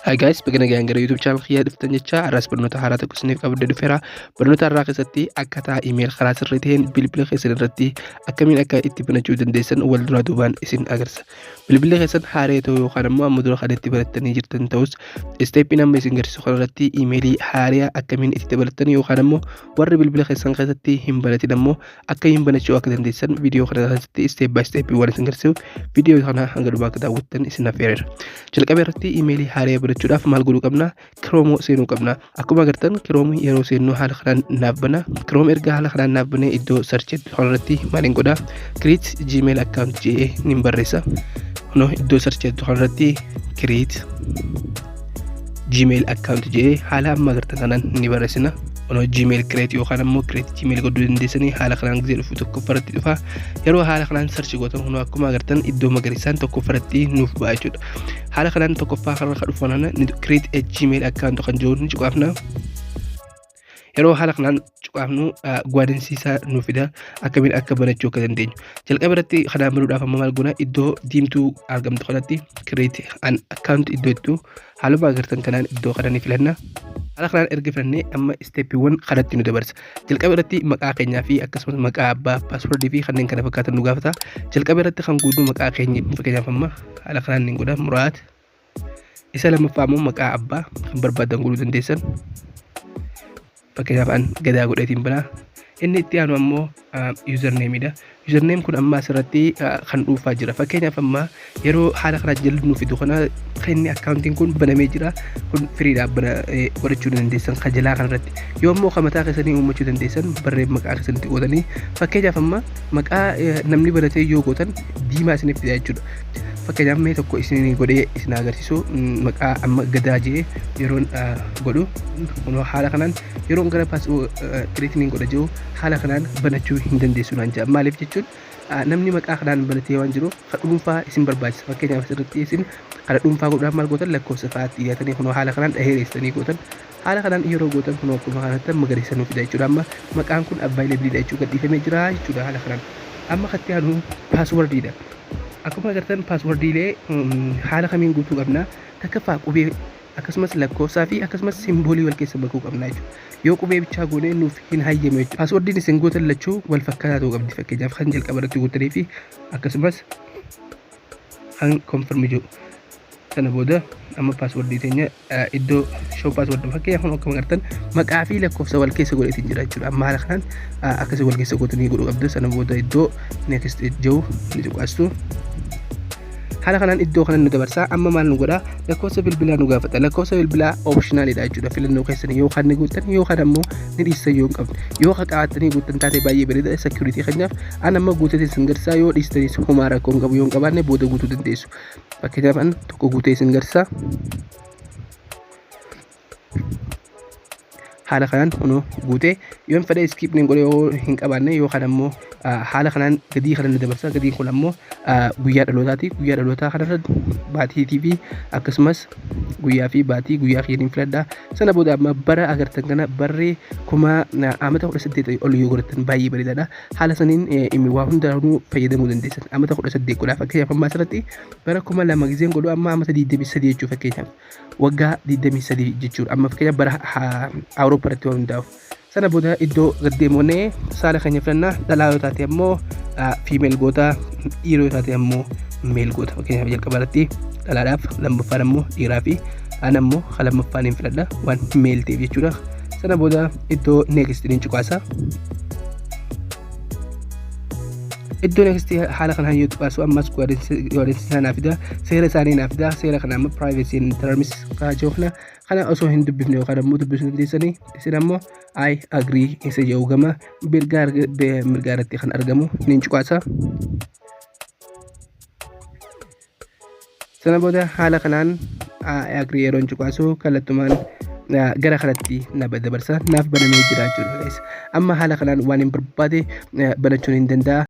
Hi guys, bagana gara YouTube channel khiyya dhuftan jecha arras barnoota haaraa tokko isiniif qabadde dhufeera. Barnoota har'aa keessatti akkaataa email karaa sirrii ta'een bilbila keessan irratti akkamiin akka itti banachuu dandeessan wal duraa duubaan isin agarsiisa. Bilbilli keessan haaree ta'uu yookaan ammoo amma dura kan itti barattanii jirtan ta'us isteeppiin amma isin garsiisu kanarratti emailii haaraa akkamiin itti dabalatan yookaan ammoo warri bilbila keessan keessatti hin baratin ammoo akkamiin banachuu akka dandeessan viidiyoo kana keessatti step by step waan isin garsiisu viidiyoo kana hanga dhumaa akka daawwattan isin affeereera. Jalqaba irratti emailii haaraa barachuudhaaf maal godhuu qabna? Chrome seenuu qabna. Akkuma agartan Chrome yeroo seennu haala kanaan naaf bana. Chrome erga haala kanaan naaf banee iddoo search kanarratti maaliin godha? Create Gmail account jedhee nin barreessa. Kunoo iddoo search kanarratti create Gmail account jedhee haala amma agartan kanaan ni barreessina. Kunoo Gmail create yookaan ammoo create Gmail godhuu dandeessanii haala kanaan gisee dhufu tokko farratti dhufa. Yeroo haala kanaan search gootan kunoo akkuma agartan iddoo magariisaan tokko farratti nuuf ba'a jechuudha. Haala kanaan tokkoffaa kanarra kan dhufan create a Gmail account kan jiru ni cuqaafna. Yeroo haala kanaan cuqaafnu gaadansiisaa nuuf fida akkamiin akka banachuu akka dandeenyu. Jalqaba irratti kanaan banuudhaaf amma maal goona iddoo diimtuu argamtu kanatti create an account iddoo itti haaluma agartan kanaan iddoo kana ni filanna. Haala kanaan erga filannee amma isteeppiiwwan kanatti nu dabarsa. Jalqaba irratti maqaa keenyaa fi akkasumas maqaa abbaa paaswordii fi kanneen kana fakkaatan nu gaafata. Jalqaba irratti kan guutuu maqaa keenya fakkeenyaaf amma haala kanaan ni godha Muraad. Isa lammaffaa immoo maqaa abbaa kan barbaadan godhuu dandeessan. Fakkeenyaaf an Gadaa godheetiin banaa. Inni itti aanu ammoo username dha. Username kun amma asirratti kan dhuunfaa jira. Fakkeenyaaf amma yeroo haala kanaa jalli nuuf fidu kana inni akkaawuntiin kun banamee jira. Kun firiidhaaf godhachuu dandeessan kajalaa kanarratti. Yoo ammoo kan mataa keessanii uumachuu dandeessan barree maqaa keessanitti qootanii fakkeenyaaf amma maqaa namni banatee yoo gootan diimaa isiniif fida jechuudha. Fakkeenyaaf mee tokko isin godhee isin agarsiisu maqaa amma Gadaa jedhee yeroon godhu kunoo haala kanaan yeroon gara creating godha jiru haala kanaan banachuu hin dandeessu naan jedha. Maaliif jechuun namni maqaa kanaan banatee waan jiruuf kan dhuunfaa isin barbaachisa. Fakkeenyaaf asirratti isin kan dhuunfaa godhaaf maal gootan lakkoofsa fa'aatti dhiyaatanii kunoo haala kanaan dheereessanii gootan. Haala kanaan yeroo gootan kunoo akkuma kanatti magariisa nuuf fida jechuudha. Amma maqaan kun available dha jechuudha gadhiifamee jira jechuudha haala kanaan. Amma katti aanu password dha. Akkuma agartan passwordiilee haala kamiin guutuu qabna. Takkaffaa qubee akkasumas lakkoofsaa fi akkasumas simboolii wal keessa makuu qabna jechuudha. Yoo qubee bichaa goonee nuuf hin hayyame jechuudha. Passwordiin isin gootan lachuu wal fakkaataa ta'uu qabdi. Fakkeenyaaf kan jalqaba irratti gootanii fi akkasumas kan confirm jedhu. Sana booda amma passwordii teenya iddoo show password fakkeenyaaf akkuma agartan maqaa fi lakkoofsa wal keessa godheetiin jira jechuudha. Amma haala kanaan akkasii wal keessa gootanii godhuu qabdu. Sana booda iddoo next jedhu ni cuqaastu. Haala kanaan iddoo kana nu dabarsaa. Amma maal nu godha lakkoofsa bilbilaa nu gaafata. Lakkoofsa bilbilaa optionalidha jechuudha. Filannoo keessanii yoo kan guutan yoo kan ammoo ni dhiisan yoo hin qabne yoo kan qabattanii guutan taate baay'ee bareeda security keenyaaf an amma guutatee isin garsaa yoo dhiistanis homaa rakkoo hin qabu yoo hin qabaanne booda guutuu dandeessu. Fakkeenyaaf an tokko guutee isin garsaa. Haala kanaan kunoo guutee yoo hin fedhe skip ni godhe yoo hin qabaanne yoo kan ammoo haala kanaan gadii kana dabarsa. Gadiin kun ammoo guyyaa dhalootaati. Guyyaa dhalootaa kanarra baatiitii fi akkasumas guyyaa fi baatii guyyaa keetiin filadhaa. Sana booda amma bara agartan kana barree kuma amata 18 ol yoo godhatan baay'ee bareedaadha. Haala saniin waa hundaanuu fayyadamuu dandeessan. Amata 18 godhaa fakkeenyaaf amma asirratti bara 2000 giseen godhu amma amata 23 jechuu fakkeenyaaf waggaa 23 jechuudha. Amma fakkeenyaaf bara Awurooppaa irratti waan hundaa'uuf. Sana booda iddoo gaddeemonee saala keenya filannaa. Dhalaa yoo taate ammoo female goota, dhiiroo yoo taate ammoo male goota. Fakkeenyaaf jalqaba irratti dhalaadhaaf, lammaffaan ammoo dhiiraa fi an ammoo lammaffaan hin filadha waan male ta'eef jechuudha. Sana booda iddoo next ni cuqaasa. Iddoo next haala kanaan yoo tuqaasu ammas gaadansiisaa naaf fida. Seera isaanii naaf fida. Seera kana amma privacy and terms kaajoo kana osoo hin dubbifne yookaan ammoo dubbisuu dandeessanii isin ammoo I agree isa jedhu gama mirgaa irratti kan argamu ni cuqaasa. Sana booda haala kanaan I agree yeroo cuqaasu kallattumaan gara kanatti na dabarsa naaf banamee jira jechuudha. Amma haala kanaan waan hin barbaade banachuun hin danda'a.